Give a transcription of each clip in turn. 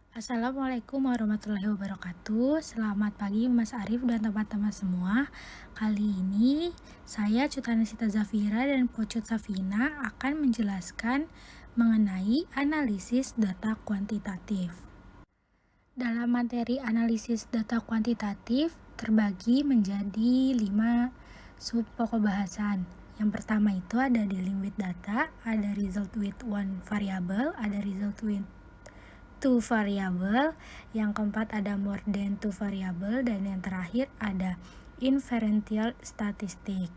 Assalamualaikum warahmatullahi wabarakatuh. Selamat pagi Mas Arif dan teman-teman semua. Kali ini saya Cutanisita Zafira dan Pocut Safina akan menjelaskan mengenai analisis data kuantitatif. Dalam materi analisis data kuantitatif terbagi menjadi 5 sub pokok bahasan. Yang pertama itu ada dealing with data, ada result with one variable, ada result with two variable, yang keempat ada more than two variable, dan yang terakhir ada inferential statistic.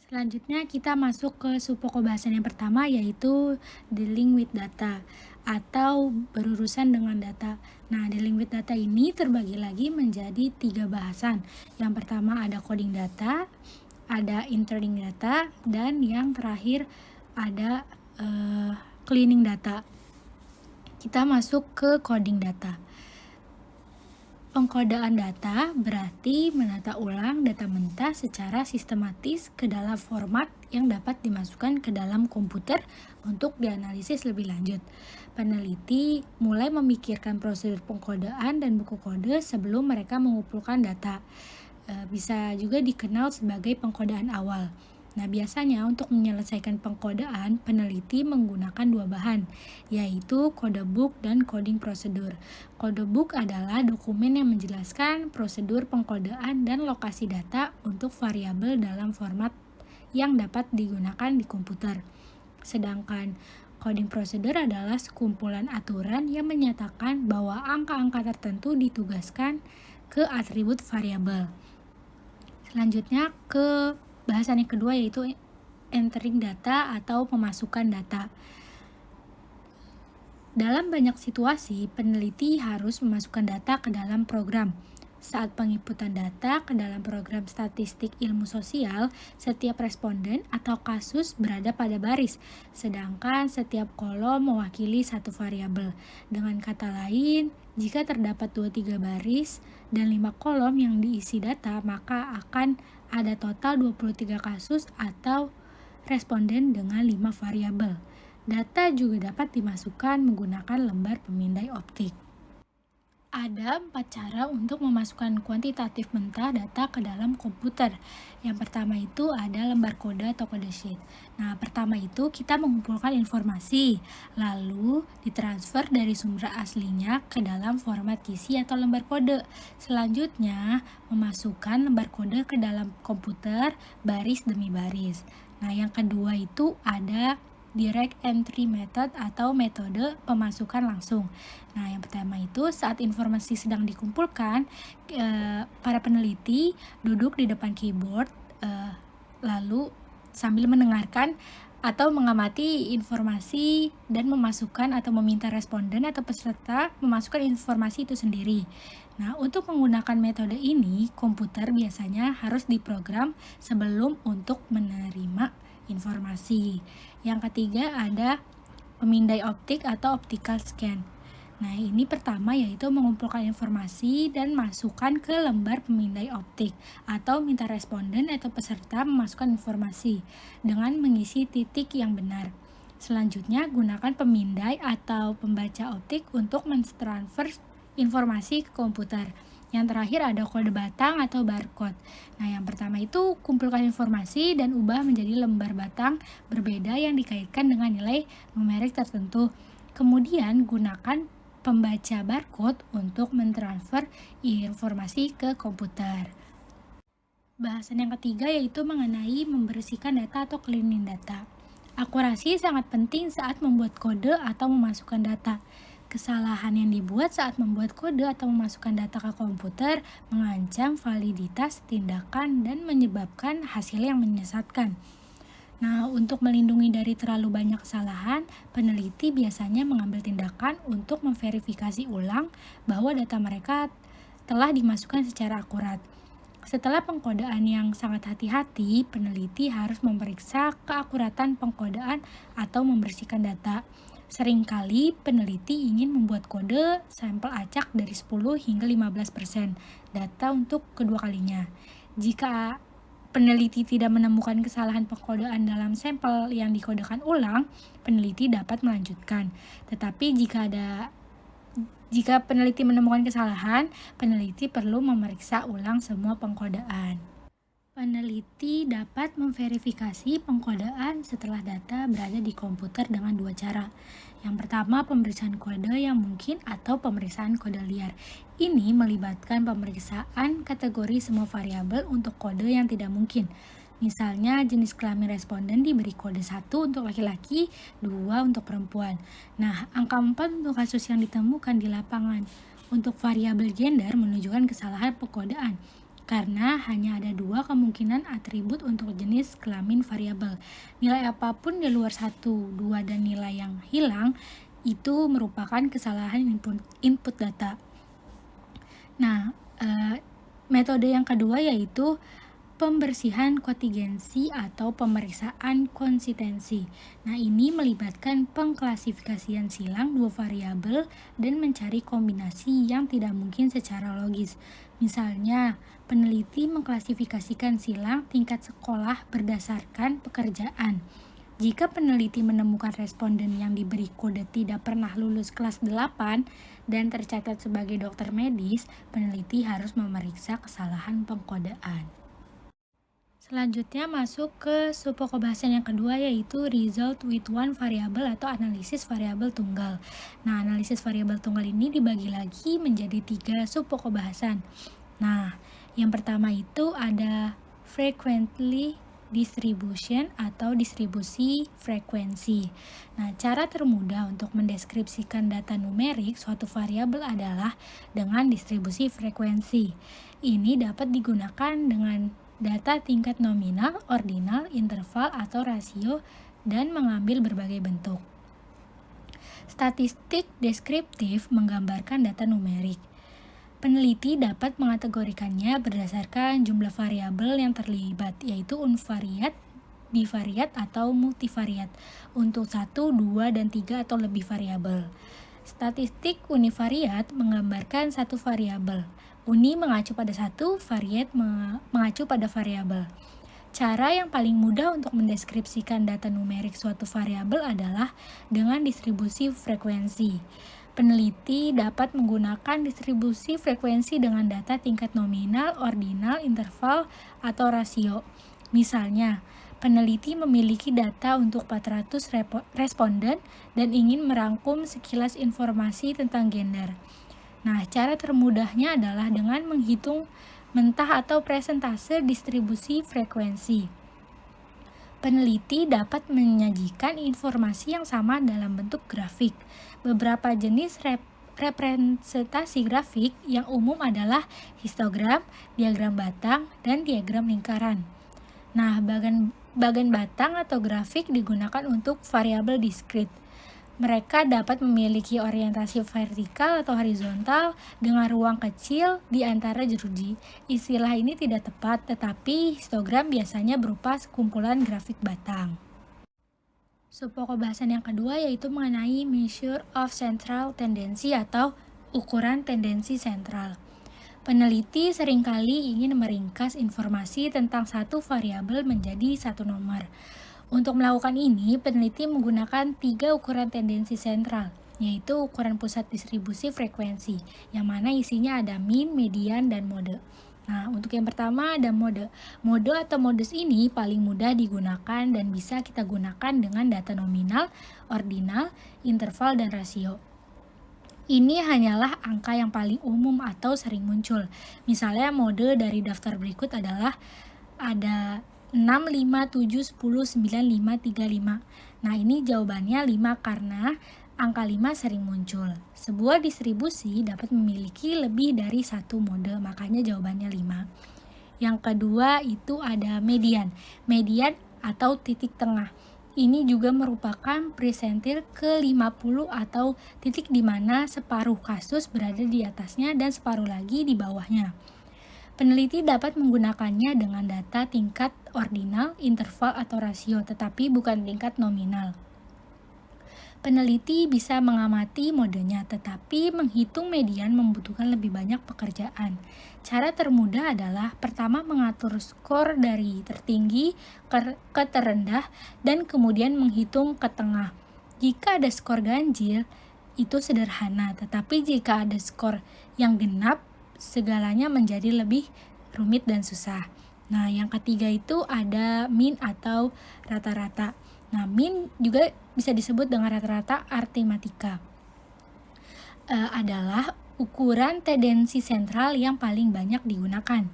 Selanjutnya kita masuk ke subpokok bahasan yang pertama, yaitu dealing with data atau berurusan dengan data. Nah, dealing with data ini terbagi lagi menjadi 3 bahasan. Yang pertama ada coding data, ada entering data, dan yang terakhir ada cleaning data. Kita masuk ke coding data. Pengkodaan data berarti menata ulang data mentah secara sistematis ke dalam format yang dapat dimasukkan ke dalam komputer untuk dianalisis lebih lanjut. Peneliti mulai memikirkan prosedur pengkodaan dan buku kode sebelum mereka mengumpulkan data. Bisa juga dikenal sebagai pengkodaan awal. Nah, biasanya untuk menyelesaikan pengkodaan, peneliti menggunakan 2 bahan, yaitu codebook dan coding prosedur. Codebook adalah dokumen yang menjelaskan prosedur pengkodaan dan lokasi data untuk variabel dalam format yang dapat digunakan di komputer. Sedangkan coding prosedur adalah sekumpulan aturan yang menyatakan bahwa angka-angka tertentu ditugaskan ke atribut variabel. Selanjutnya ke bahasan yang kedua, yaitu entering data atau pemasukan data. Dalam banyak situasi, peneliti harus memasukkan data ke dalam program. Saat penginputan data ke dalam program statistik ilmu sosial, setiap responden atau kasus berada pada baris, sedangkan setiap kolom mewakili satu variabel. Dengan kata lain, jika terdapat 2-3 baris dan 5 kolom yang diisi data, maka akan ada total 23 kasus atau responden dengan 5 variabel. Data juga dapat dimasukkan menggunakan lembar pemindai optik. Ada 4 cara untuk memasukkan kuantitatif mentah data ke dalam komputer. Yang pertama itu ada lembar kode atau kode sheet. Nah, pertama itu kita mengumpulkan informasi, lalu ditransfer dari sumber aslinya ke dalam format QC atau lembar kode. Selanjutnya, memasukkan lembar kode ke dalam komputer baris demi baris. Nah, yang kedua itu ada direct entry method atau metode pemasukan langsung. Nah, yang pertama itu saat informasi sedang dikumpulkan, para peneliti duduk di depan keyboard, lalu sambil mendengarkan atau mengamati informasi dan memasukkan atau meminta responden atau peserta memasukkan informasi itu sendiri. Nah, untuk menggunakan metode ini, komputer biasanya harus diprogram sebelum untuk menerima informasi. Yang ketiga ada pemindai optik atau optical scan. Nah, ini pertama yaitu mengumpulkan informasi dan masukkan ke lembar pemindai optik atau minta responden atau peserta memasukkan informasi dengan mengisi titik yang benar. Selanjutnya, gunakan pemindai atau pembaca optik untuk mentransfer informasi ke komputer. Yang terakhir ada kode batang atau barcode. Nah, yang pertama itu kumpulkan informasi dan ubah menjadi lembar batang berbeda yang dikaitkan dengan nilai numerik tertentu. Kemudian gunakan pembaca barcode untuk mentransfer informasi ke komputer. Bahasan yang ketiga yaitu mengenai membersihkan data atau cleaning data. Akurasi sangat penting saat membuat kode atau memasukkan data. Kesalahan yang dibuat saat membuat kode atau memasukkan data ke komputer mengancam validitas tindakan dan menyebabkan hasil yang menyesatkan. Nah, untuk melindungi dari terlalu banyak kesalahan, peneliti biasanya mengambil tindakan untuk memverifikasi ulang bahwa data mereka telah dimasukkan secara akurat. Setelah pengkodaan yang sangat hati-hati, peneliti harus memeriksa keakuratan pengkodaan atau membersihkan data. Seringkali peneliti ingin membuat kode sampel acak dari 10 hingga 15% data untuk kedua kalinya. Jika peneliti tidak menemukan kesalahan pengkodaan dalam sampel yang dikodekan ulang, peneliti dapat melanjutkan. Tetapi jika ada Jika peneliti menemukan kesalahan, peneliti perlu memeriksa ulang semua pengkodaan. Peneliti dapat memverifikasi pengkodaan setelah data berada di komputer dengan dua cara. Yang pertama, pemeriksaan kode yang mungkin atau pemeriksaan kode liar. Ini melibatkan pemeriksaan kategori semua variabel untuk kode yang tidak mungkin. Misalnya, jenis kelamin responden diberi kode 1 untuk laki-laki, 2 untuk perempuan. Nah, angka 4 untuk kasus yang ditemukan di lapangan. Untuk variabel gender menunjukkan kesalahan pengkodaan, karena hanya ada 2 kemungkinan atribut untuk jenis kelamin variabel. Nilai apapun di luar 1, 2, dan nilai yang hilang itu merupakan kesalahan input data. Nah, metode yang kedua yaitu pembersihan kontingensi atau pemeriksaan konsistensi. Nah, ini melibatkan pengklasifikasian silang dua variabel dan mencari kombinasi yang tidak mungkin secara logis. Misalnya, peneliti mengklasifikasikan silang tingkat sekolah berdasarkan pekerjaan. Jika peneliti menemukan responden yang diberi kode tidak pernah lulus kelas 8 dan tercatat sebagai dokter medis, peneliti harus memeriksa kesalahan pengkodaan. Selanjutnya masuk ke subpokok bahasan yang kedua, yaitu result with one variable atau analisis variabel tunggal. Nah, analisis variabel tunggal ini dibagi lagi menjadi 3 subpokok bahasan. Nah, yang pertama itu ada frequently distribution atau distribusi frekuensi. Nah, cara termudah untuk mendeskripsikan data numerik suatu variabel adalah dengan distribusi frekuensi. Ini dapat digunakan dengan data tingkat nominal, ordinal, interval, atau rasio, dan mengambil berbagai bentuk. Statistik deskriptif menggambarkan data numerik. Peneliti dapat mengategorikannya berdasarkan jumlah variabel yang terlibat, yaitu unvariat, bivariat, atau multivariat, untuk 1, 2, dan 3 atau lebih variabel. Statistik univariat menggambarkan satu variabel. Uni mengacu pada satu, variat mengacu pada variabel. Cara yang paling mudah untuk mendeskripsikan data numerik suatu variabel adalah dengan distribusi frekuensi. Peneliti dapat menggunakan distribusi frekuensi dengan data tingkat nominal, ordinal, interval, atau rasio. Misalnya, peneliti memiliki data untuk 400 responden dan ingin merangkum sekilas informasi tentang gender. Nah, cara termudahnya adalah dengan menghitung mentah atau presentase distribusi frekuensi. Peneliti dapat menyajikan informasi yang sama dalam bentuk grafik. Beberapa jenis representasi grafik yang umum adalah histogram, diagram batang, dan diagram lingkaran. Nah, bagan batang atau grafik digunakan untuk variabel diskrit. Mereka dapat memiliki orientasi vertikal atau horizontal dengan ruang kecil di antara jeruji. Istilah ini tidak tepat, tetapi histogram biasanya berupa sekumpulan grafik batang. Subpokok bahasan yang kedua yaitu mengenai measure of central tendency atau ukuran tendensi sentral. Peneliti seringkali ingin meringkas informasi tentang satu variabel menjadi satu nomor. Untuk melakukan ini, peneliti menggunakan 3 ukuran tendensi sentral, yaitu ukuran pusat distribusi frekuensi, yang mana isinya ada mean, median, dan mode. Nah, untuk yang pertama ada mode. Mode atau modus ini paling mudah digunakan dan bisa kita gunakan dengan data nominal, ordinal, interval, dan rasio. Ini hanyalah angka yang paling umum atau sering muncul. Misalnya mode dari daftar berikut adalah ada 6, 5, 7, 10, 9, 5, 3, 5. Nah, ini jawabannya 5 karena angka 5 sering muncul. Sebuah distribusi dapat memiliki lebih dari satu mode, makanya jawabannya 5. Yang kedua itu ada median. Median atau titik tengah. Ini juga merupakan persentil ke-50 atau titik di mana separuh kasus berada di atasnya dan separuh lagi di bawahnya. Peneliti dapat menggunakannya dengan data tingkat ordinal, interval, atau rasio, tetapi bukan tingkat nominal. Peneliti bisa mengamati modenya, tetapi menghitung median membutuhkan lebih banyak pekerjaan. Cara termudah adalah pertama mengatur skor dari tertinggi ke terendah dan kemudian menghitung ke tengah. Jika ada skor ganjil, itu sederhana, tetapi jika ada skor yang genap, segalanya menjadi lebih rumit dan susah. Nah, yang ketiga itu ada mean atau rata-rata. Nah, mean juga bisa disebut dengan rata-rata aritmatika. Adalah ukuran tendensi sentral yang paling banyak digunakan.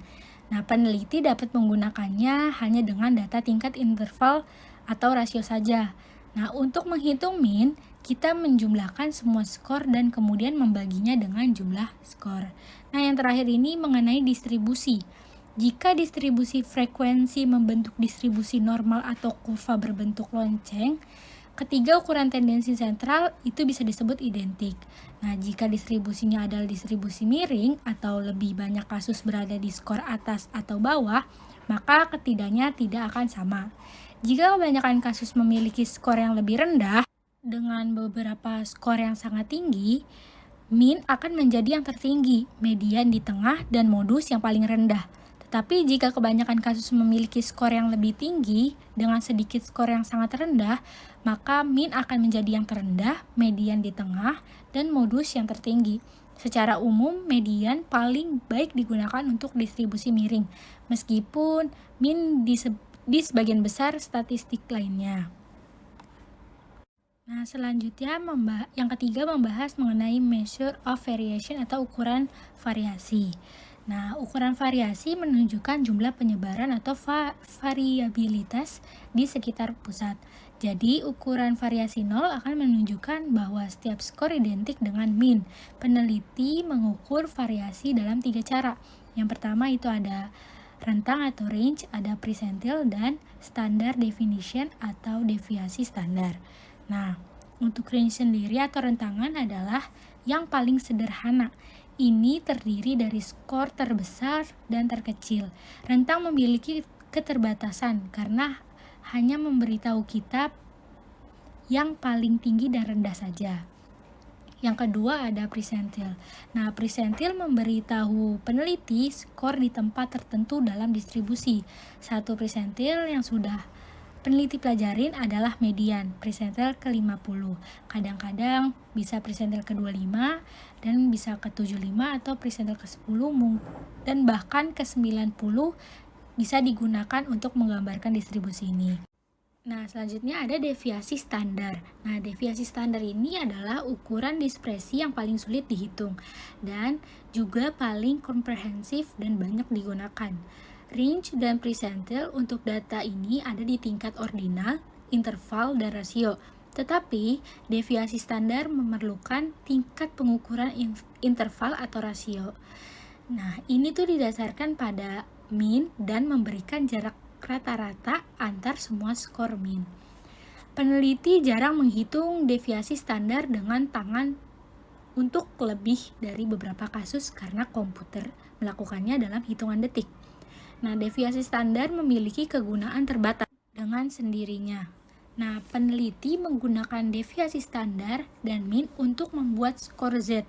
Nah, peneliti dapat menggunakannya hanya dengan data tingkat interval atau rasio saja. Nah, untuk menghitung mean, kita menjumlahkan semua skor dan kemudian membaginya dengan jumlah skor. Nah, yang terakhir ini mengenai distribusi. Jika distribusi frekuensi membentuk distribusi normal atau kurva berbentuk lonceng, ketiga ukuran tendensi sentral itu bisa disebut identik. Nah, jika distribusinya adalah distribusi miring atau lebih banyak kasus berada di skor atas atau bawah, maka ketiganya tidak akan sama. Jika kebanyakan kasus memiliki skor yang lebih rendah dengan beberapa skor yang sangat tinggi, mean akan menjadi yang tertinggi, median di tengah, dan modus yang paling rendah. Tetapi jika kebanyakan kasus memiliki skor yang lebih tinggi dengan sedikit skor yang sangat rendah, maka mean akan menjadi yang terendah, median di tengah, dan modus yang tertinggi. Secara umum, median paling baik digunakan untuk distribusi miring, meskipun mean di sebagian besar statistik lainnya. Nah, selanjutnya yang ketiga membahas mengenai measure of variation atau ukuran variasi. Nah, ukuran variasi menunjukkan jumlah penyebaran atau variabilitas di sekitar pusat. Jadi, ukuran variasi 0 akan menunjukkan bahwa setiap skor identik dengan mean. Peneliti mengukur variasi dalam 3 cara. Yang pertama itu ada rentang atau range, ada percentile, dan standard deviation atau deviasi standar. Nah, untuk range sendiri atau rentangan adalah yang paling sederhana. Ini terdiri dari skor terbesar dan terkecil. Rentang memiliki keterbatasan karena hanya memberitahu kita yang paling tinggi dan rendah saja. Yang kedua ada percentile. Nah, percentile memberitahu peneliti skor di tempat tertentu dalam distribusi. Satu percentile yang sudah peneliti pelajarin adalah median, percentile ke-50. Kadang-kadang bisa percentile ke-25 dan bisa ke-75 atau percentile ke-10 dan bahkan ke-90 bisa digunakan untuk menggambarkan distribusi ini. Nah, selanjutnya ada deviasi standar. Nah, deviasi standar ini adalah ukuran dispersi yang paling sulit dihitung dan juga paling komprehensif dan banyak digunakan. Range dan percentile untuk data ini ada di tingkat ordinal, interval, dan rasio. Tetapi, deviasi standar memerlukan tingkat pengukuran interval atau rasio. Nah, ini tuh didasarkan pada mean dan memberikan jarak rata-rata antar semua skor mean. Peneliti jarang menghitung deviasi standar dengan tangan untuk lebih dari beberapa kasus karena komputer melakukannya dalam hitungan detik. Nah, deviasi standar memiliki kegunaan terbatas dengan sendirinya. Nah, peneliti menggunakan deviasi standar dan mean untuk membuat skor Z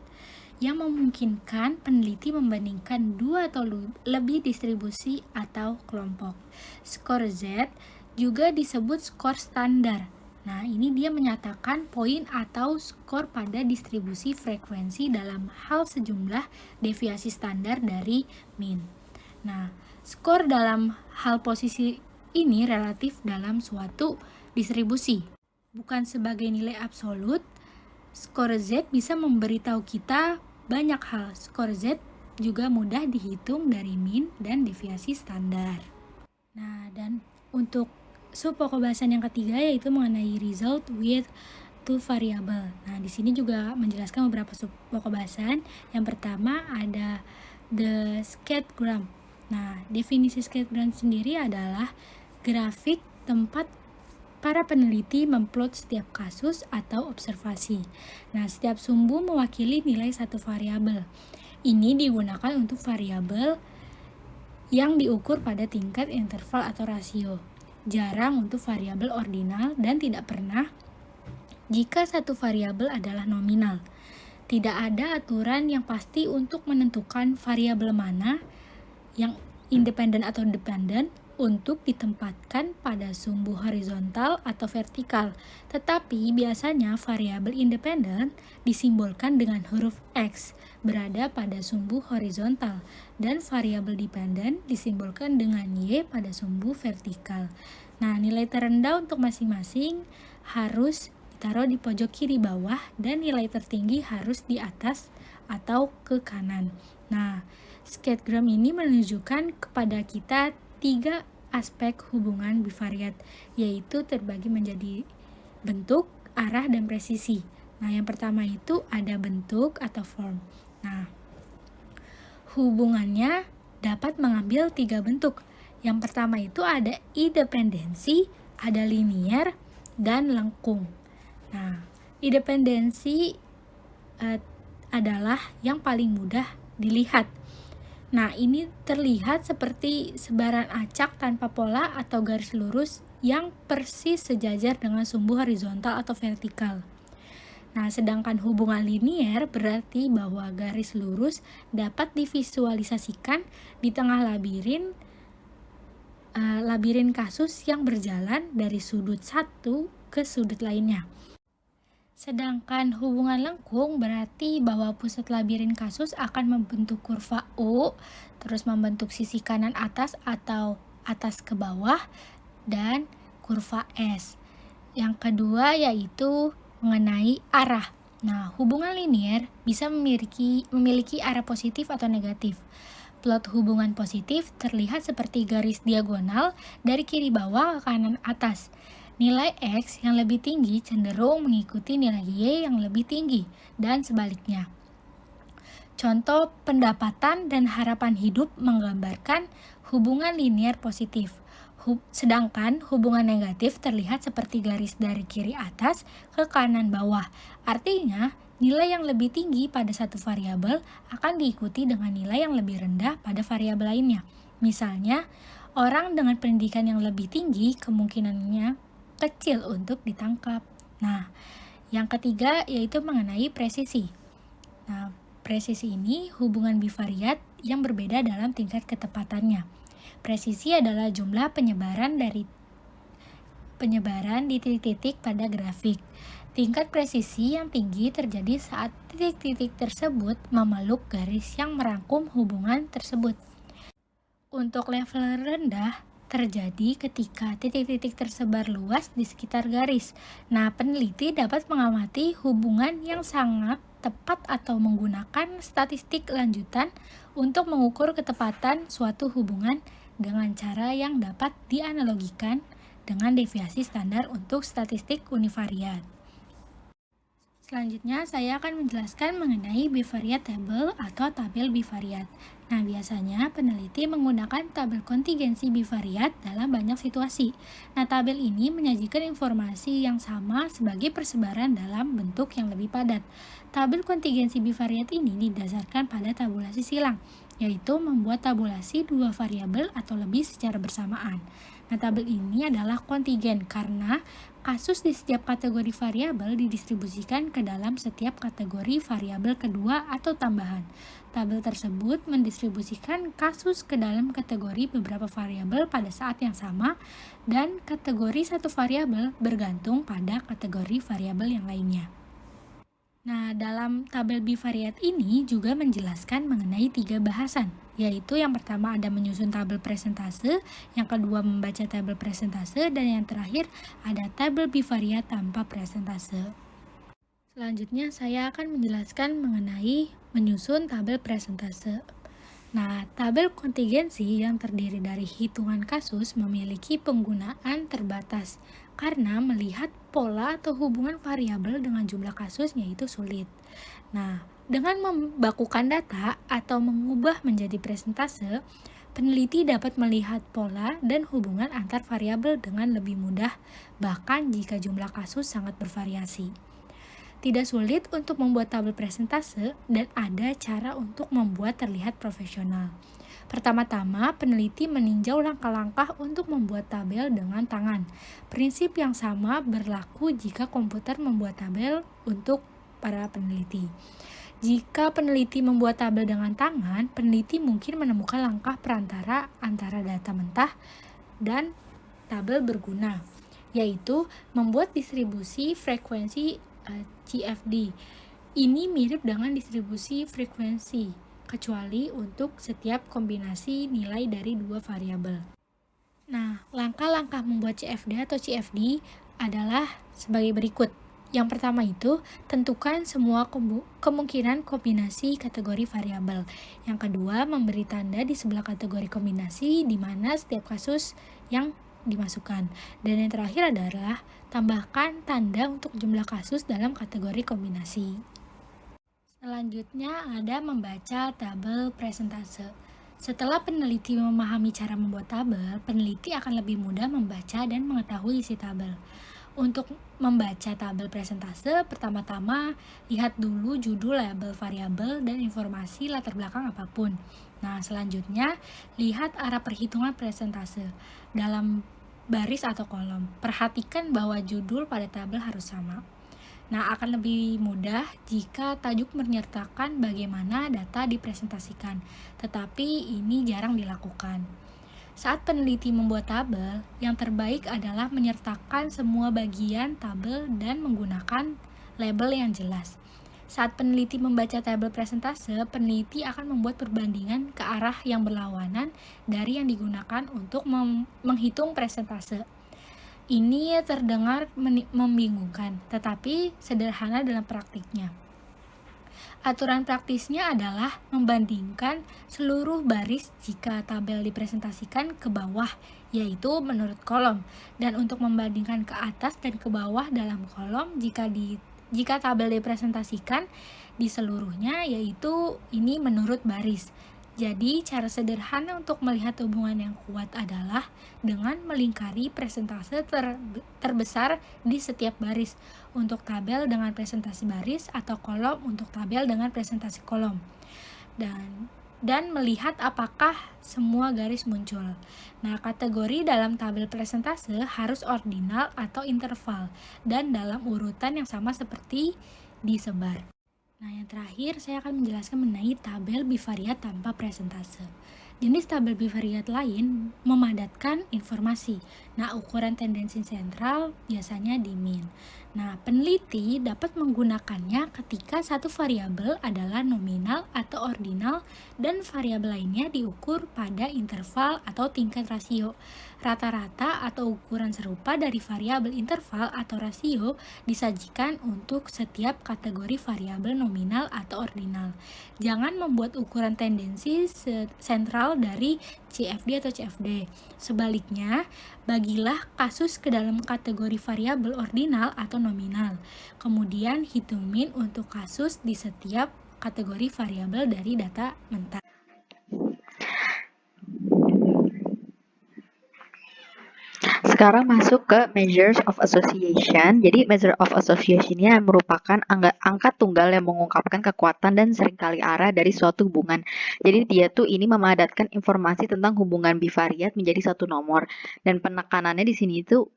yang memungkinkan peneliti membandingkan 2 atau lebih distribusi atau kelompok. Skor Z juga disebut skor standar. Nah, ini dia menyatakan poin atau skor pada distribusi frekuensi dalam hal sejumlah deviasi standar dari mean. Nah, skor dalam hal posisi ini relatif dalam suatu distribusi. Bukan sebagai nilai absolut, skor Z bisa memberitahu kita banyak hal. Skor Z juga mudah dihitung dari mean dan deviasi standar. Nah, dan untuk sub-pokok bahasan yang ketiga yaitu mengenai result with two variable. Nah, di sini juga menjelaskan beberapa sub-pokok bahasan. Yang pertama ada the scattergram. Nah, definisi scattergram sendiri adalah grafik tempat para peneliti memplot setiap kasus atau observasi. Nah, setiap sumbu mewakili nilai satu variabel. Ini digunakan untuk variabel yang diukur pada tingkat interval atau rasio. Jarang untuk variabel ordinal dan tidak pernah jika satu variabel adalah nominal. Tidak ada aturan yang pasti untuk menentukan variabel mana yang independen atau dependen untuk ditempatkan pada sumbu horizontal atau vertikal, tetapi biasanya variabel independen disimbolkan dengan huruf X berada pada sumbu horizontal dan variabel dependen disimbolkan dengan Y pada sumbu vertikal. Nah, nilai terendah untuk masing-masing harus ditaruh di pojok kiri bawah dan nilai tertinggi harus di atas atau ke kanan. Nah, sketgram ini menunjukkan kepada kita 3 aspek hubungan bivariat, yaitu terbagi menjadi bentuk, arah, dan presisi. Nah, yang pertama itu ada bentuk atau form. Nah, hubungannya dapat mengambil 3 bentuk. Yang pertama itu ada independensi, ada linier, dan lengkung. Nah, independensi adalah yang paling mudah dilihat. Nah, ini terlihat seperti sebaran acak tanpa pola atau garis lurus yang persis sejajar dengan sumbu horizontal atau vertikal. Nah, sedangkan hubungan linier berarti bahwa garis lurus dapat divisualisasikan di tengah labirin kasus yang berjalan dari sudut satu ke sudut lainnya. Sedangkan hubungan lengkung berarti bahwa pusat labirin kasus akan membentuk kurva U, terus membentuk sisi kanan atas atau atas ke bawah, dan kurva S. Yang kedua yaitu mengenai arah. Nah, hubungan linier bisa memiliki arah positif atau negatif. Plot hubungan positif terlihat seperti garis diagonal dari kiri bawah ke kanan atas. Nilai X yang lebih tinggi cenderung mengikuti nilai Y yang lebih tinggi, dan sebaliknya. Contoh pendapatan dan harapan hidup menggambarkan hubungan linier positif. Sedangkan hubungan negatif terlihat seperti garis dari kiri atas ke kanan bawah. Artinya, nilai yang lebih tinggi pada satu variabel akan diikuti dengan nilai yang lebih rendah pada variabel lainnya. Misalnya, orang dengan pendidikan yang lebih tinggi kemungkinannya kecil untuk ditangkap. Nah, yang ketiga yaitu mengenai presisi. Nah, presisi ini hubungan bivariat yang berbeda dalam tingkat ketepatannya. Presisi adalah jumlah penyebaran di titik-titik pada grafik. Tingkat presisi yang tinggi terjadi saat titik-titik tersebut memeluk garis yang merangkum hubungan tersebut. Untuk level rendah terjadi ketika titik-titik tersebar luas di sekitar garis. Nah, peneliti dapat mengamati hubungan yang sangat tepat atau menggunakan statistik lanjutan untuk mengukur ketepatan suatu hubungan dengan cara yang dapat dianalogikan dengan deviasi standar untuk statistik univariat. Selanjutnya, saya akan menjelaskan mengenai bivariate table atau tabel bivariat. Nah, biasanya peneliti menggunakan tabel kontingensi bivariat dalam banyak situasi. Nah, tabel ini menyajikan informasi yang sama sebagai persebaran dalam bentuk yang lebih padat. Tabel kontingensi bivariat ini didasarkan pada tabulasi silang, yaitu membuat tabulasi 2 variabel atau lebih secara bersamaan. Nah, tabel ini adalah kontingen karena kasus di setiap kategori variabel didistribusikan ke dalam setiap kategori variabel kedua atau tambahan. Tabel tersebut mendistribusikan kasus ke dalam kategori beberapa variabel pada saat yang sama, dan kategori satu variabel bergantung pada kategori variabel yang lainnya. Nah, dalam tabel bivariat ini juga menjelaskan mengenai 3 bahasan, yaitu yang pertama ada menyusun tabel presentase, yang kedua membaca tabel presentase, dan yang terakhir ada tabel bivariat tanpa presentase. Selanjutnya saya akan menjelaskan mengenai menyusun tabel presentase. Nah, tabel kontingensi yang terdiri dari hitungan kasus memiliki penggunaan terbatas karena melihat pola atau hubungan variabel dengan jumlah kasusnya itu sulit. Nah, dengan membakukan data atau mengubah menjadi presentase, peneliti dapat melihat pola dan hubungan antar variabel dengan lebih mudah, bahkan jika jumlah kasus sangat bervariasi. Tidak sulit untuk membuat tabel presentase dan ada cara untuk membuat terlihat profesional. Pertama-tama, peneliti meninjau langkah-langkah untuk membuat tabel dengan tangan. Prinsip yang sama berlaku jika komputer membuat tabel untuk para peneliti. Jika peneliti membuat tabel dengan tangan, peneliti mungkin menemukan langkah perantara antara data mentah dan tabel berguna, yaitu membuat distribusi frekuensi CFD. Ini mirip dengan distribusi frekuensi, kecuali untuk setiap kombinasi nilai dari dua variabel. Nah, langkah-langkah membuat CFD atau CFD adalah sebagai berikut. Yang pertama itu, tentukan semua kemungkinan kombinasi kategori variabel. Yang kedua, memberi tanda di sebelah kategori kombinasi di mana setiap kasus yang dimasukkan. Dan yang terakhir adalah tambahkan tanda untuk jumlah kasus dalam kategori kombinasi. Selanjutnya ada membaca tabel presentase. Setelah peneliti memahami cara membuat tabel, peneliti akan lebih mudah membaca dan mengetahui isi tabel. Untuk membaca tabel presentase, pertama-tama lihat dulu judul, label variabel, dan informasi latar belakang apapun. Nah, selanjutnya lihat arah perhitungan presentase dalam baris atau kolom. Perhatikan bahwa judul pada tabel harus sama. Nah, akan lebih mudah jika tajuk menyertakan bagaimana data dipresentasikan, tetapi ini jarang dilakukan. Saat peneliti membuat tabel, yang terbaik adalah menyertakan semua bagian tabel dan menggunakan label yang jelas. Saat peneliti membaca tabel presentase, peneliti akan membuat perbandingan ke arah yang berlawanan dari yang digunakan untuk menghitung presentase. Ini terdengar membingungkan, tetapi sederhana dalam praktiknya. Aturan praktisnya adalah membandingkan seluruh baris jika tabel dipresentasikan ke bawah, yaitu menurut kolom, dan untuk membandingkan ke atas dan ke bawah dalam kolom jika tabel dipresentasikan di seluruhnya, yaitu ini menurut baris. Jadi, cara sederhana untuk melihat hubungan yang kuat adalah dengan melingkari presentase terbesar di setiap baris untuk tabel dengan presentasi baris atau kolom untuk tabel dengan presentasi kolom. Dan melihat apakah semua garis muncul. Nah, kategori dalam tabel presentase harus ordinal atau interval dan dalam urutan yang sama seperti disebar. Nah, yang terakhir saya akan menjelaskan mengenai tabel bivariat tanpa presentase. Jenis tabel bivariat lain memadatkan informasi. Nah, ukuran tendensi sentral biasanya di min. Nah, peneliti dapat menggunakannya ketika satu variabel adalah nominal atau ordinal dan variabel lainnya diukur pada interval atau tingkat rasio. Rata-rata atau ukuran serupa dari variabel interval atau rasio disajikan untuk setiap kategori variabel nominal atau ordinal. Jangan membuat ukuran tendensi sentral dari CFD atau CFD. Sebaliknya, bagilah kasus ke dalam kategori variabel ordinal atau nominal. Kemudian hitung min untuk kasus di setiap kategori variabel dari data mentah. Sekarang masuk ke measures of association. Jadi measure of association ini merupakan angka tunggal yang mengungkapkan kekuatan dan seringkali arah dari suatu hubungan. Jadi dia tuh ini memadatkan informasi tentang hubungan bivariat menjadi satu nomor. Dan penekanannya di sini itu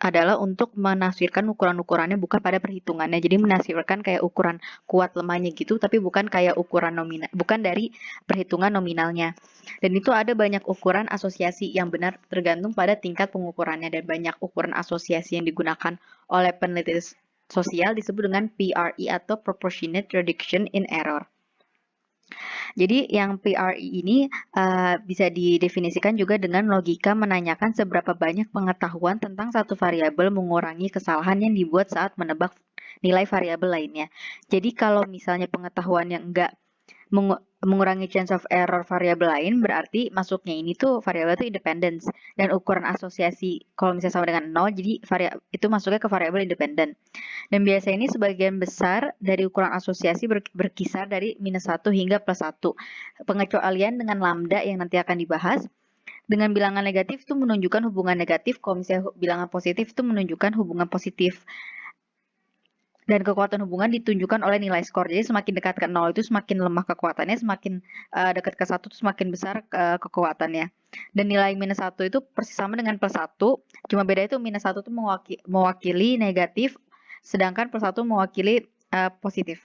adalah untuk menafsirkan ukuran-ukurannya bukan pada perhitungannya. Jadi menafsirkan kayak ukuran kuat lemahnya gitu, tapi bukan kayak ukuran nominal, bukan dari perhitungan nominalnya. Dan itu ada banyak ukuran asosiasi yang benar tergantung pada tingkat pengukurannya, dan banyak ukuran asosiasi yang digunakan oleh peneliti sosial disebut dengan PRE atau Proportionate Reduction in Error. Jadi yang PRE ini bisa didefinisikan juga dengan logika menanyakan seberapa banyak pengetahuan tentang satu variabel mengurangi kesalahan yang dibuat saat menebak nilai variabel lainnya. Jadi kalau misalnya pengetahuan yang enggak mengurangi chance of error variabel lain, berarti masuknya ini tuh variabel itu independence, dan ukuran asosiasi kalau misalnya sama dengan 0, jadi itu masuknya ke variabel independen. Dan biasanya ini sebagian besar dari ukuran asosiasi berkisar dari -1 hingga +1. Pengecualian dengan lambda yang nanti akan dibahas. Dengan bilangan negatif itu menunjukkan hubungan negatif, kalau misalnya bilangan positif itu menunjukkan hubungan positif. Dan kekuatan hubungan ditunjukkan oleh nilai skor. Jadi semakin dekat ke 0 itu semakin lemah kekuatannya, semakin dekat ke 1 itu semakin besar kekuatannya. Dan nilai -1 itu persis sama dengan +1, cuma beda itu -1 itu mewakili negatif, sedangkan +1 mewakili positif.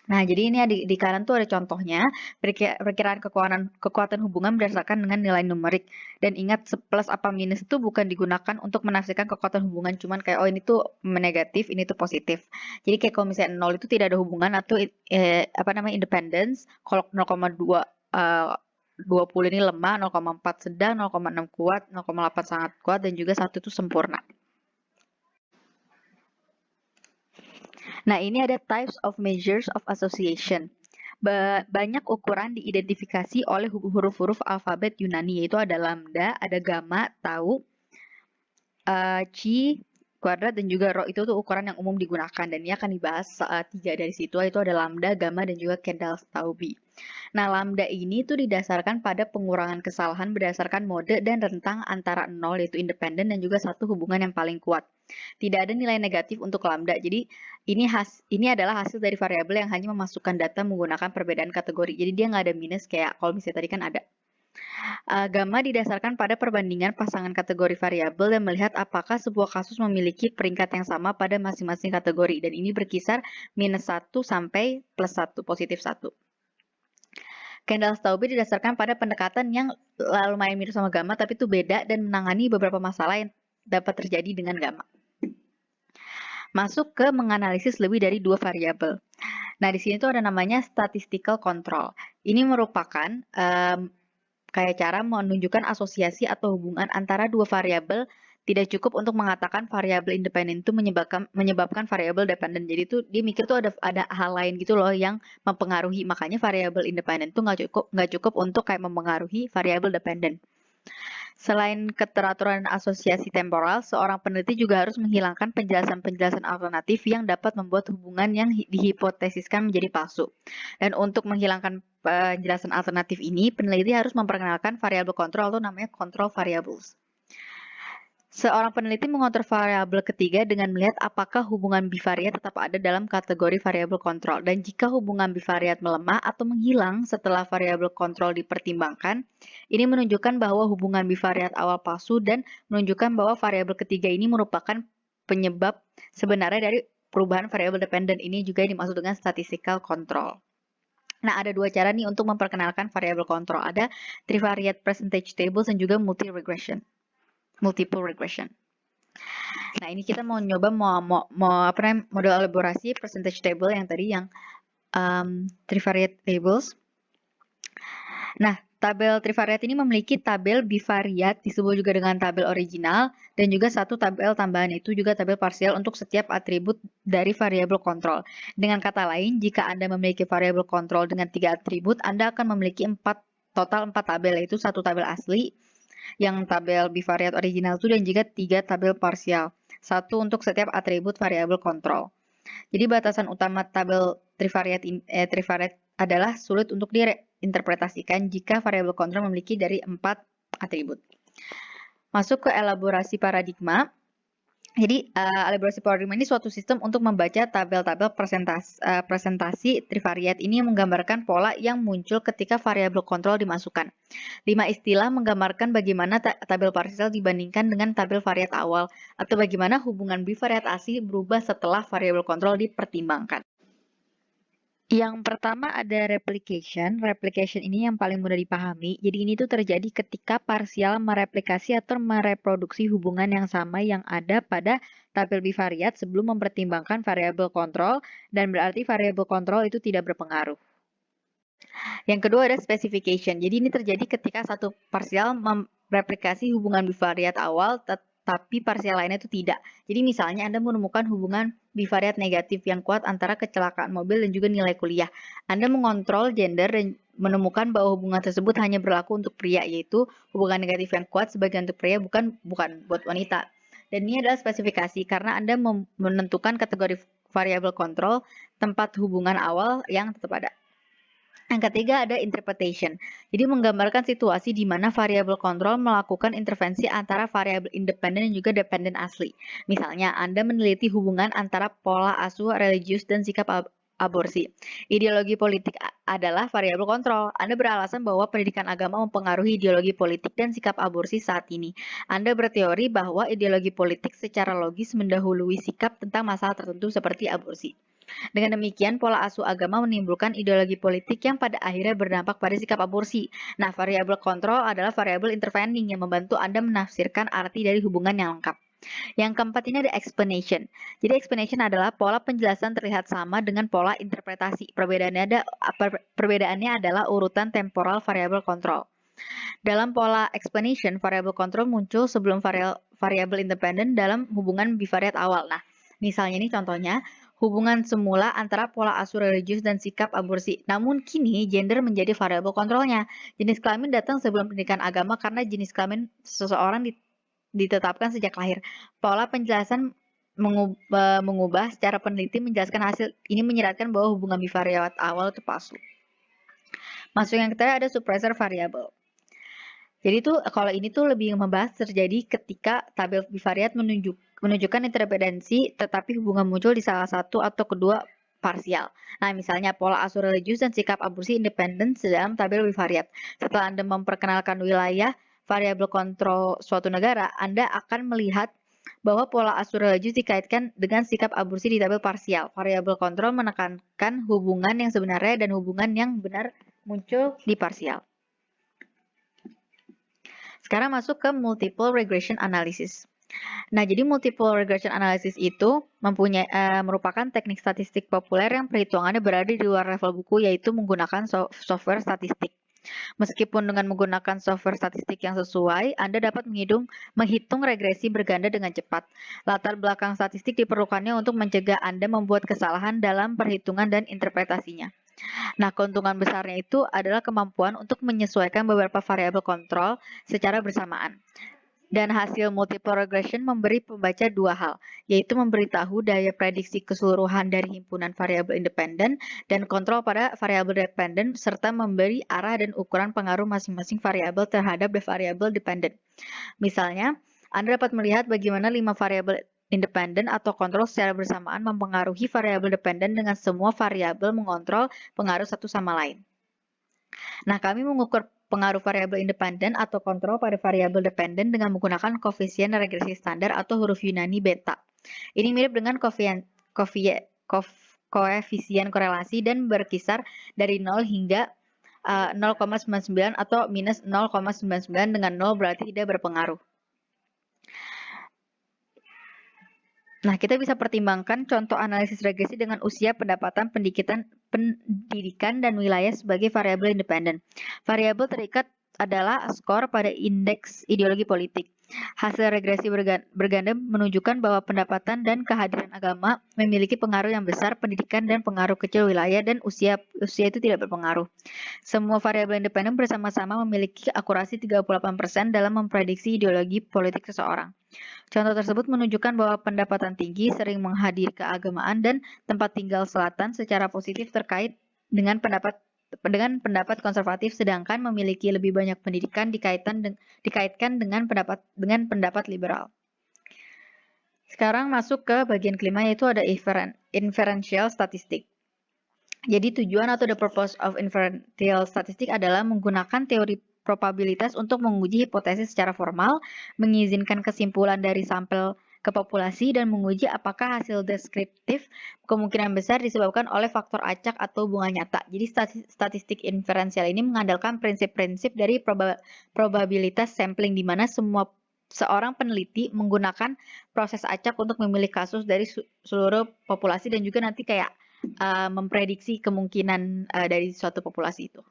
Nah, jadi ini di kanan tuh ada contohnya, perkiraan kekuatan hubungan berdasarkan dengan nilai numerik. Dan ingat, plus apa minus itu bukan digunakan untuk menafsirkan kekuatan hubungan, cuman kayak, oh ini tuh negatif, ini tuh positif. Jadi kayak kalau misalnya 0 itu tidak ada hubungan atau independence, kalau 0,2 20 ini lemah, 0,4 sedang, 0,6 kuat, 0,8 sangat kuat, dan juga 1 itu sempurna. Nah, ini ada types of measures of association. Banyak ukuran diidentifikasi oleh huruf-huruf alfabet Yunani, yaitu ada lambda, ada gamma, tau, chi, kuadrat, dan juga rho. Itu tuh ukuran yang umum digunakan, dan ini akan dibahas 3 dari situ, yaitu ada lambda, gamma, dan juga Kendall-Taube. Nah, lambda ini tuh didasarkan pada pengurangan kesalahan berdasarkan mode dan rentang antara 0 yaitu independen dan juga 1 hubungan yang paling kuat. Tidak ada nilai negatif untuk lambda. Jadi ini adalah hasil dari variabel yang hanya memasukkan data menggunakan perbedaan kategori. Jadi dia nggak ada minus kayak kalau misalnya tadi kan ada. Gamma didasarkan pada perbandingan pasangan kategori variabel dan melihat apakah sebuah kasus memiliki peringkat yang sama pada masing-masing kategori. Dan ini berkisar -1 sampai +1, positif 1. Kendall-Taube didasarkan pada pendekatan yang lumayan mirip sama gamma, tapi itu beda dan menangani beberapa masalah yang dapat terjadi dengan gamma. Masuk ke menganalisis lebih dari 2 variabel. Nah, di sini tuh ada namanya statistical control. Ini merupakan kayak cara menunjukkan asosiasi atau hubungan antara 2 variabel. Tidak cukup untuk mengatakan variabel independen itu menyebabkan variabel dependen. Jadi itu dia mikir tuh ada hal lain gitu loh yang mempengaruhi. Makanya variabel independen itu nggak cukup untuk kayak mempengaruhi variabel dependen. Selain keteraturan asosiasi temporal, seorang peneliti juga harus menghilangkan penjelasan-penjelasan alternatif yang dapat membuat hubungan yang dihipotesiskan menjadi palsu. Dan untuk menghilangkan penjelasan alternatif ini, peneliti harus memperkenalkan variabel kontrol atau namanya control variables. Seorang peneliti mengontrol variabel ketiga dengan melihat apakah hubungan bivariat tetap ada dalam kategori variabel kontrol. Dan jika hubungan bivariat melemah atau menghilang setelah variabel kontrol dipertimbangkan, ini menunjukkan bahwa hubungan bivariat awal palsu dan menunjukkan bahwa variabel ketiga ini merupakan penyebab sebenarnya dari perubahan variabel dependen. Ini juga dimaksud dengan statistical control. Nah, ada 2 cara nih untuk memperkenalkan variabel kontrol. Ada trivariate percentage tables dan juga multiple regression. Nah, ini kita mau nyoba model elaborasi percentage table yang tadi yang trivariate tables. Nah, tabel trivariate ini memiliki tabel bivariat disebut juga dengan tabel original dan juga satu tabel tambahan itu juga tabel parsial untuk setiap atribut dari variabel kontrol. Dengan kata lain, jika Anda memiliki variabel kontrol dengan 3 atribut, Anda akan memiliki total 4 tabel, yaitu 1 tabel asli, yang tabel bivariat original itu dan juga 3 tabel parsial, 1 untuk setiap atribut variabel kontrol. Jadi batasan utama tabel trivariate adalah sulit untuk diinterpretasikan jika variabel kontrol memiliki dari 4 atribut. Masuk ke elaborasi paradigma. Jadi, elaborasi paradigma ini suatu sistem untuk membaca tabel-tabel presentasi trivariate ini menggambarkan pola yang muncul ketika variabel kontrol dimasukkan. 5 istilah menggambarkan bagaimana tabel parsial dibandingkan dengan tabel variat awal, atau bagaimana hubungan bivariat asli berubah setelah variabel kontrol dipertimbangkan. Yang pertama ada replication. Replication ini yang paling mudah dipahami. Jadi ini tuh terjadi ketika parsial mereplikasi atau mereproduksi hubungan yang sama yang ada pada tabel bivariat sebelum mempertimbangkan variabel kontrol, dan berarti variabel kontrol itu tidak berpengaruh. Yang kedua ada specification. Jadi ini terjadi ketika satu parsial mereplikasi hubungan bivariat awal tapi parsial lainnya itu tidak. Jadi misalnya Anda menemukan hubungan bivariat negatif yang kuat antara kecelakaan mobil dan juga nilai kuliah. Anda mengontrol gender dan menemukan bahwa hubungan tersebut hanya berlaku untuk pria, yaitu hubungan negatif yang kuat sebagian untuk pria, bukan buat wanita. Dan ini adalah spesifikasi karena Anda menentukan kategori variabel kontrol tempat hubungan awal yang tetap ada. Yang ketiga ada interpretation. Jadi menggambarkan situasi di mana variabel kontrol melakukan intervensi antara variabel independen dan juga dependen asli. Misalnya, Anda meneliti hubungan antara pola asuh religius dan sikap aborsi. Ideologi politik adalah variabel kontrol. Anda beralasan bahwa pendidikan agama mempengaruhi ideologi politik dan sikap aborsi saat ini. Anda berteori bahwa ideologi politik secara logis mendahului sikap tentang masalah tertentu seperti aborsi. Dengan demikian, pola asuh agama menimbulkan ideologi politik yang pada akhirnya berdampak pada sikap aborsi. Nah, variabel kontrol adalah variabel intervening yang membantu Anda menafsirkan arti dari hubungan yang lengkap. Yang keempat ini ada explanation. Jadi explanation adalah pola penjelasan terlihat sama dengan pola interpretasi. Perbedaannya adalah urutan temporal variabel kontrol. Dalam pola explanation, variabel kontrol muncul sebelum variabel independen dalam hubungan bivariat awal. Nah, misalnya ini contohnya, hubungan semula antara pola asuh religius dan sikap aborsi. Namun kini gender menjadi variabel kontrolnya. Jenis kelamin datang sebelum pendidikan agama karena jenis kelamin seseorang ditetapkan sejak lahir. Pola penjelasan mengubah secara peneliti menjelaskan hasil ini menyeratkan bahwa hubungan bivariat awal itu palsu. Masuk yang ketiga ada suppressor variabel. Jadi tuh kalau ini tuh lebih membahas terjadi ketika tabel bivariat menunjukkan interdependensi tetapi hubungan muncul di salah satu atau kedua parsial. Nah, misalnya pola asuh religius dan sikap aborsi independen dalam tabel bivariat. Setelah Anda memperkenalkan wilayah variabel kontrol suatu negara, Anda akan melihat bahwa pola asuh religius dikaitkan dengan sikap aborsi di tabel parsial. Variabel kontrol menekankan hubungan yang sebenarnya dan hubungan yang benar muncul di parsial. Sekarang masuk ke multiple regression analysis. Nah, jadi multiple regression analysis itu merupakan teknik statistik populer yang perhitungannya berada di luar level buku, yaitu menggunakan software statistik. Meskipun dengan menggunakan software statistik yang sesuai, Anda dapat menghitung regresi berganda dengan cepat. Latar belakang statistik diperlukannya untuk mencegah Anda membuat kesalahan dalam perhitungan dan interpretasinya. Nah, keuntungan besarnya itu adalah kemampuan untuk menyesuaikan beberapa variabel kontrol secara bersamaan. Dan hasil multiple regression memberi pembaca dua hal, yaitu memberitahu daya prediksi keseluruhan dari himpunan variabel independen dan kontrol pada variabel dependen, serta memberi arah dan ukuran pengaruh masing-masing variabel terhadap variabel dependen. Misalnya, Anda dapat melihat bagaimana 5 variabel independen atau kontrol secara bersamaan mempengaruhi variabel dependen dengan semua variabel mengontrol pengaruh satu sama lain. Nah, kami mengukur pengaruh variabel independen atau kontrol pada variabel dependen dengan menggunakan koefisien regresi standar atau huruf Yunani beta. Ini mirip dengan koefisien korelasi dan berkisar dari 0 hingga 0,99 atau minus 0,99 dengan 0 berarti tidak berpengaruh. Nah, kita bisa pertimbangkan contoh analisis regresi dengan usia, pendapatan, pendidikan, dan wilayah sebagai variabel independen. Variabel terikat adalah skor pada indeks ideologi politik. Hasil regresi berganda menunjukkan bahwa pendapatan dan kehadiran agama memiliki pengaruh yang besar, pendidikan dan pengaruh kecil wilayah, dan usia itu tidak berpengaruh. Semua variabel independen bersama-sama memiliki akurasi 38% dalam memprediksi ideologi politik seseorang. Contoh tersebut menunjukkan bahwa pendapatan tinggi sering menghadiri keagamaan dan tempat tinggal selatan secara positif terkait dengan pendapat konservatif, sedangkan memiliki lebih banyak pendidikan dikaitkan dengan pendapat liberal. Sekarang masuk ke bagian kelima, yaitu ada inferential statistic. Jadi tujuan atau the purpose of inferential statistic adalah menggunakan teori probabilitas untuk menguji hipotesis secara formal, mengizinkan kesimpulan dari sampel ke populasi, dan menguji apakah hasil deskriptif kemungkinan besar disebabkan oleh faktor acak atau hubungan nyata. Jadi statistik inferensial ini mengandalkan prinsip-prinsip dari probabilitas sampling, di mana seorang peneliti menggunakan proses acak untuk memilih kasus dari seluruh populasi dan juga nanti kayak memprediksi kemungkinan dari suatu populasi itu.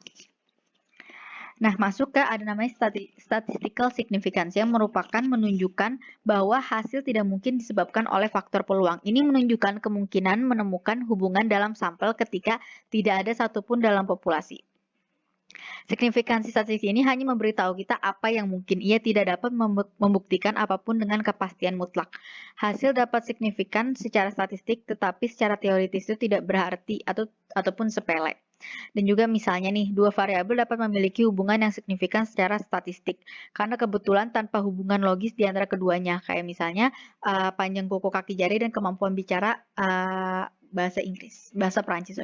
Nah, masuk ke ada namanya statistical significance yang merupakan menunjukkan bahwa hasil tidak mungkin disebabkan oleh faktor peluang. Ini menunjukkan kemungkinan menemukan hubungan dalam sampel ketika tidak ada satupun dalam populasi. Signifikansi statistik ini hanya memberitahu kita apa yang mungkin. Ia tidak dapat membuktikan apapun dengan kepastian mutlak. Hasil dapat signifikan secara statistik, tetapi secara teoritis itu tidak berarti ataupun sepele. Dan juga misalnya nih, dua variabel dapat memiliki hubungan yang signifikan secara statistik karena kebetulan tanpa hubungan logis di antara keduanya. Kayak misalnya panjang kuku kaki jari dan kemampuan bicara bahasa Prancis.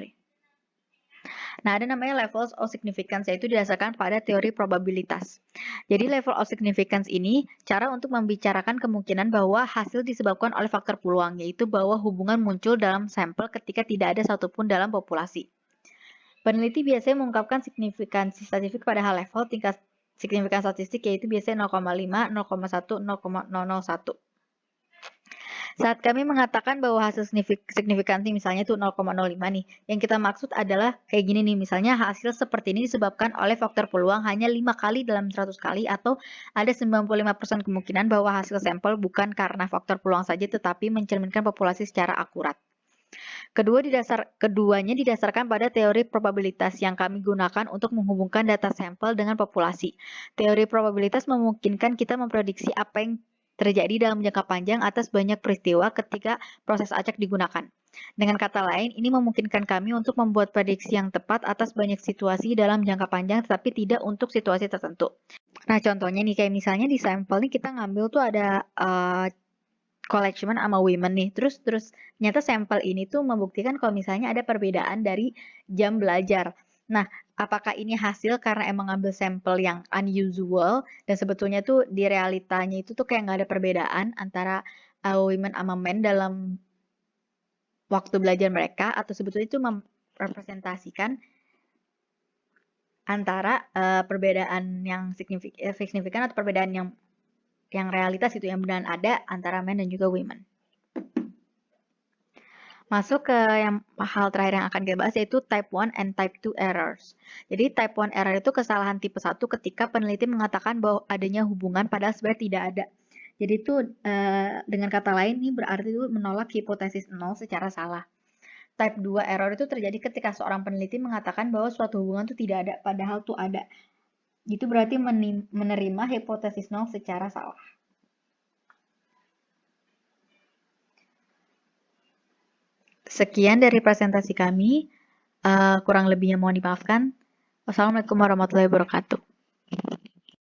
Nah, ada namanya levels of significance, yaitu didasarkan pada teori probabilitas. Jadi level of significance ini cara untuk membicarakan kemungkinan bahwa hasil disebabkan oleh faktor peluang, yaitu bahwa hubungan muncul dalam sampel ketika tidak ada satupun dalam populasi. Peneliti biasanya mengungkapkan signifikansi statistik pada hal level tingkat signifikan statistik, yaitu biasanya 0,5, 0,1, 0,001. Saat kami mengatakan bahwa hasil signifikansi misalnya itu 0,05 nih, yang kita maksud adalah kayak gini nih, misalnya hasil seperti ini disebabkan oleh faktor peluang hanya 5 kali dalam 100 kali, atau ada 95% kemungkinan bahwa hasil sampel bukan karena faktor peluang saja tetapi mencerminkan populasi secara akurat. Keduanya didasarkan pada teori probabilitas yang kami gunakan untuk menghubungkan data sampel dengan populasi. Teori probabilitas memungkinkan kita memprediksi apa yang terjadi dalam jangka panjang atas banyak peristiwa ketika proses acak digunakan. Dengan kata lain, ini memungkinkan kami untuk membuat prediksi yang tepat atas banyak situasi dalam jangka panjang tetapi tidak untuk situasi tertentu. Nah, contohnya nih kayak misalnya di sampel nih kita ngambil tuh ada collection sama women nih. Terus ternyata sampel ini tuh membuktikan kalau misalnya ada perbedaan dari jam belajar. Nah, apakah ini hasil karena emang ngambil sampel yang unusual dan sebetulnya tuh di realitanya itu tuh kayak nggak ada perbedaan antara women sama men dalam waktu belajar mereka, atau sebetulnya itu merepresentasikan antara perbedaan yang signifikan atau perbedaan yang realitas itu yang benar ada antara men dan juga women. Masuk ke yang hal terakhir yang akan kita bahas, yaitu type 1 and type 2 errors. Jadi type 1 error itu kesalahan tipe 1 ketika peneliti mengatakan bahwa adanya hubungan padahal sebenarnya tidak ada. Jadi itu dengan kata lain ini berarti itu menolak hipotesis nol secara salah. Type 2 error itu terjadi ketika seorang peneliti mengatakan bahwa suatu hubungan itu tidak ada padahal itu ada. Itu berarti menerima hipotesis nol secara salah. Sekian dari presentasi kami. Kurang lebihnya mohon dimaafkan. Wassalamualaikum warahmatullahi wabarakatuh.